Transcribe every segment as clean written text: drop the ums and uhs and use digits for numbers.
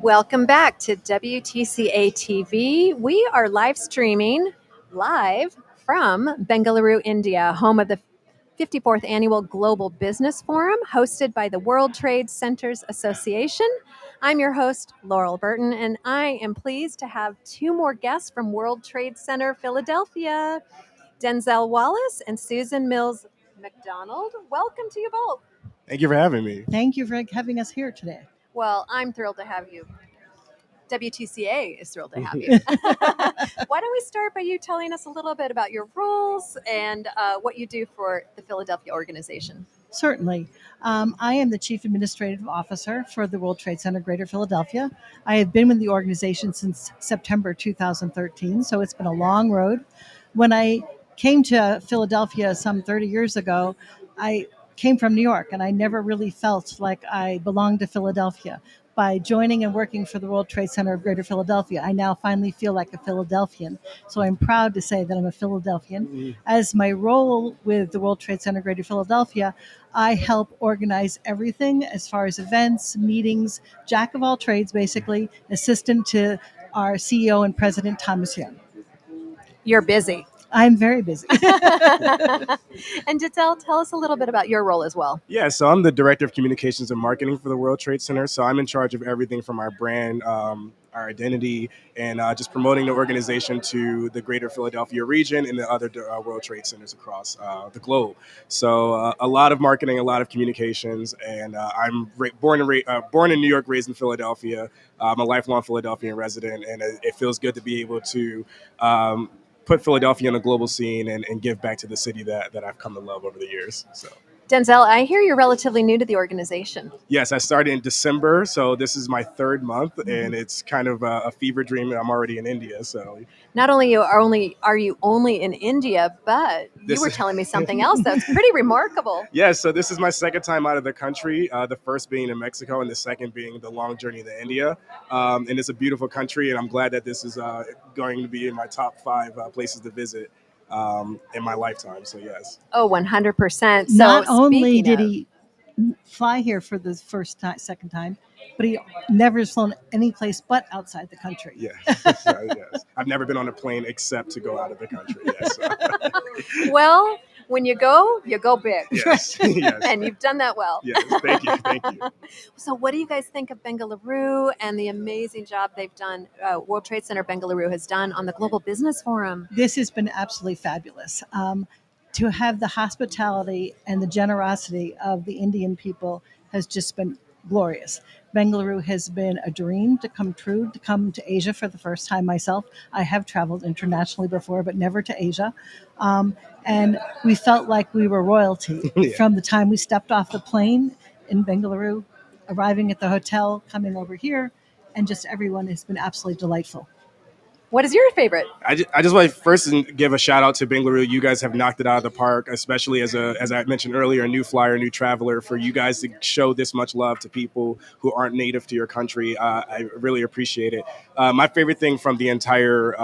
Welcome back to WTCA-TV. We are live streaming live from Bengaluru, India, home of the 54th Annual Global Business Forum, hosted by the World Trade Centers Association. I'm your host, Laurel Burton, and I am pleased to have two more guests from World Trade Center Philadelphia, Denzell Wallace and Susan Mills MacDonald. Welcome to you both. Thank you for having me. Thank you for having us here today. Well, I'm thrilled to have you. WTCA is thrilled to have you. Why don't we start by you telling us a little bit about your roles and what you do for the Philadelphia organization? Certainly. I am the Chief Administrative Officer for the World Trade Center Greater Philadelphia. I have been with the organization since September 2013, so it's been a long road. When I came to Philadelphia some 30 years ago, I came from New York, and I never really felt like I belonged to Philadelphia. By joining and working for the World Trade Center of Greater Philadelphia, I now finally feel like a Philadelphian. So I'm proud to say that I'm a Philadelphian. As my role with the World Trade Center Greater Philadelphia, I help organize everything as far as events, meetings, jack of all trades, basically, assistant to our CEO and President, Thomas Young. You're busy. I'm very busy. And Denzell, tell us a little bit about your role as well. Yeah, so I'm the Director of Communications and Marketing for the World Trade Center. So I'm in charge of everything from our brand, our identity, and just promoting the organization to the Greater Philadelphia region and the other World Trade Centers across the globe. So a lot of marketing, a lot of communications, and I'm born in New York, raised in Philadelphia. I'm a lifelong Philadelphian resident, and it feels good to be able to put Philadelphia on a global scene and give back to the city that I've come to love over the years. So, Denzell, I hear you're relatively new to the organization. Yes, I started in December, so this is my third month, and it's kind of a fever dream. I'm already in India, so not only are you only in India, but you were telling me something else that's pretty remarkable. Yes, so this is my second time out of the country, the first being in Mexico and the second being the long journey to India. And it's a beautiful country, and I'm glad that this is going to be in my top 5 places to visit in my lifetime. So yes. Oh, 100%. So not only did he fly here for the second time, but he never has flown any place but outside the country. Yes. Yes. I've never been on a plane except to go out of the country. Yes. Well, when you go big. Yes. Yes. And you've done that well. Yes. Thank you. Thank you. So what do you guys think of Bengaluru and the amazing job they've done, World Trade Center Bengaluru has done on the Global Business Forum? This has been absolutely fabulous. To have the hospitality and the generosity of the Indian people has just been glorious. Bengaluru has been a dream to come true, to come to Asia for the first time myself. I have traveled internationally before, but never to Asia. And we felt like we were royalty from the time we stepped off the plane in Bengaluru, arriving at the hotel, coming over here, and just everyone has been absolutely delightful. What is your favorite? I just want to first give a shout out to Bengaluru. You guys have knocked it out of the park, especially as I mentioned earlier, a new flyer, new traveler. For you guys to show this much love to people who aren't native to your country, I really appreciate it. My favorite thing from the entire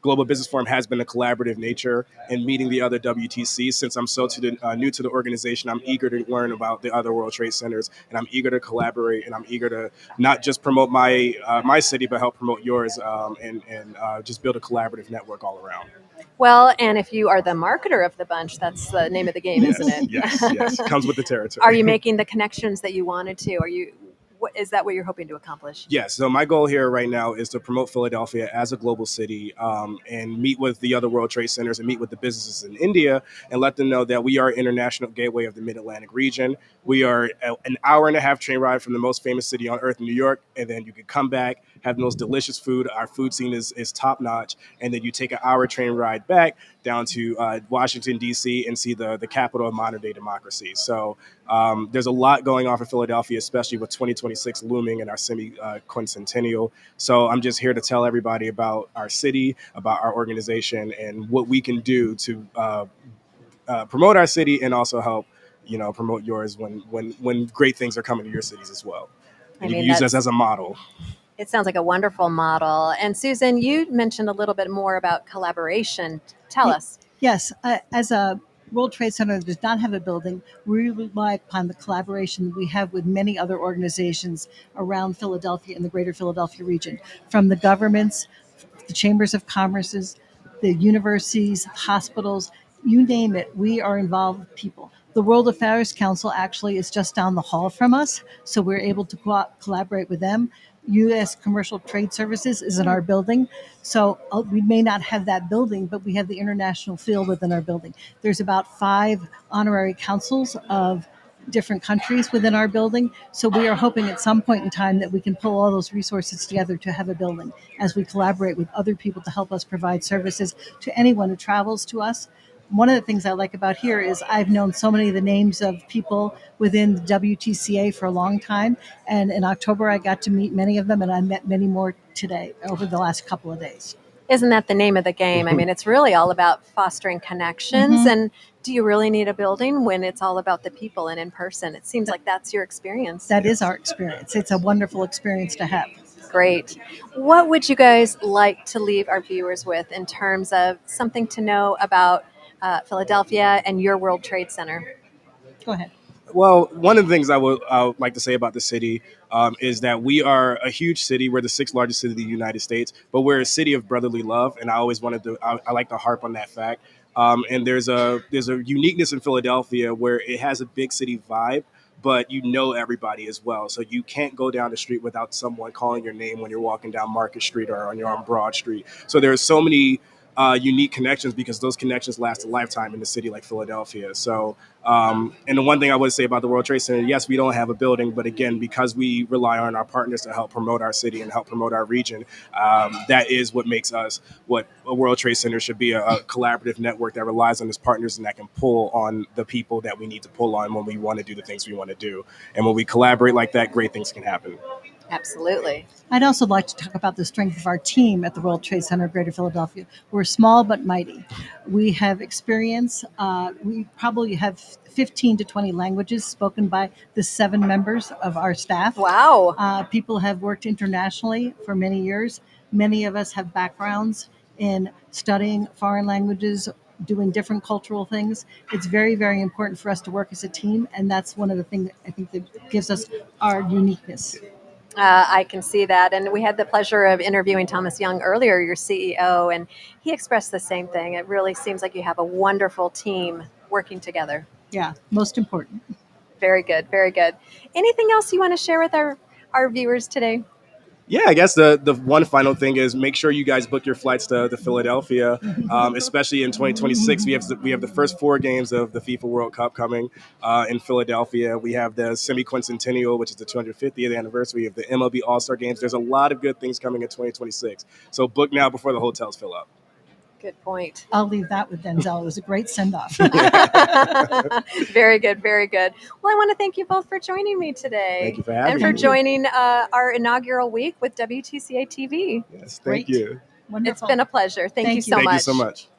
Global Business Forum has been a collaborative nature and meeting the other WTCs. Since I'm so new to the organization, I'm eager to learn about the other World Trade Centers, and I'm eager to collaborate, and I'm eager to not just promote my city, but help promote yours, and just build a collaborative network all around. Well, and if you are the marketer of the bunch, that's the name of the game, Yes, isn't it? Yes. Comes with the territory. Are you making the connections that you wanted to? Is that what you're hoping to accomplish? Yes. So my goal here right now is to promote Philadelphia as a global city, and meet with the other World Trade Centers and meet with the businesses in India and let them know that we are an international gateway of the Mid-Atlantic region. We are an hour and a half train ride from the most famous city on earth, New York, and then you can come back, have the most delicious food. Our food scene is top notch, and then you take an hour train ride back down to Washington, D.C. and see the capital of modern day democracy. So there's a lot going on for Philadelphia, especially with 2026 looming and our semi-quincentennial. So I'm just here to tell everybody about our city, about our organization, and what we can do to promote our city and also help promote yours when great things are coming to your cities as well. And you can use us as a model. It sounds like a wonderful model. And Susan, you mentioned a little bit more about collaboration. Tell us. Yes, as a World Trade Center does not have a building. We rely upon the collaboration we have with many other organizations around Philadelphia and the greater Philadelphia region, from the governments, the chambers of commerces, the universities, hospitals, you name it, we are involved with people. The World Affairs Council actually is just down the hall from us, so we're able to collaborate with them. U.S. Commercial Trade Services is in our building, so we may not have that building, but we have the international field within our building. There's about 5 honorary councils of different countries within our building. So we are hoping at some point in time that we can pull all those resources together to have a building as we collaborate with other people to help us provide services to anyone who travels to us. One of the things I like about here is I've known so many of the names of people within the WTCA for a long time. And in October, I got to meet many of them, and I met many more today over the last couple of days. Isn't that the name of the game? I mean, it's really all about fostering connections. And do you really need a building when it's all about the people and in person? It seems like that's your experience. That is our experience. It's a wonderful experience to have. Great. What would you guys like to leave our viewers with in terms of something to know about Philadelphia and your World Trade Center? Go ahead. Well, one of the things I would like to say about the city is that we are a huge city. We're the 6th largest city in the United States, but we're a city of brotherly love, and I like to harp on that fact. And there's a uniqueness in Philadelphia where it has a big city vibe, but you know everybody as well. So you can't go down the street without someone calling your name when you're walking down Market Street or you're on Broad Street. So there are so many unique connections because those connections last a lifetime in a city like Philadelphia. So, and the one thing I would say about the World Trade Center, yes, we don't have a building, but again, because we rely on our partners to help promote our city and help promote our region, that is what makes us what a World Trade Center should be, a collaborative network that relies on its partners and that can pull on the people that we need to pull on when we want to do the things we want to do. And when we collaborate like that, great things can happen. Absolutely. I'd also like to talk about the strength of our team at the World Trade Center of Greater Philadelphia. We're small but mighty. We have experience. We probably have 15 to 20 languages spoken by the 7 members of our staff. Wow. People have worked internationally for many years. Many of us have backgrounds in studying foreign languages, doing different cultural things. It's very, very important for us to work as a team, and that's one of the things I think that gives us our uniqueness. I can see that. And we had the pleasure of interviewing Thomas Young earlier, your CEO, and he expressed the same thing. It really seems like you have a wonderful team working together. Yeah, most important. Very good. Very good. Anything else you want to share with our viewers today? Yeah, I guess the one final thing is make sure you guys book your flights to Philadelphia, especially in 2026. We have the first 4 games of the FIFA World Cup coming in Philadelphia. We have the semi-quincentennial, which is the 250th anniversary of the MLB All-Star Games. There's a lot of good things coming in 2026. So book now before the hotels fill up. Good point. I'll leave that with Denzel. It was a great send-off. Very good, very good. Well, I want to thank you both for joining me today. Thank you for having and me. for joining our inaugural week with WTCA-TV. Yes, thank you. Wonderful. It's been a pleasure. Thank you so Thank much. Thank you so much.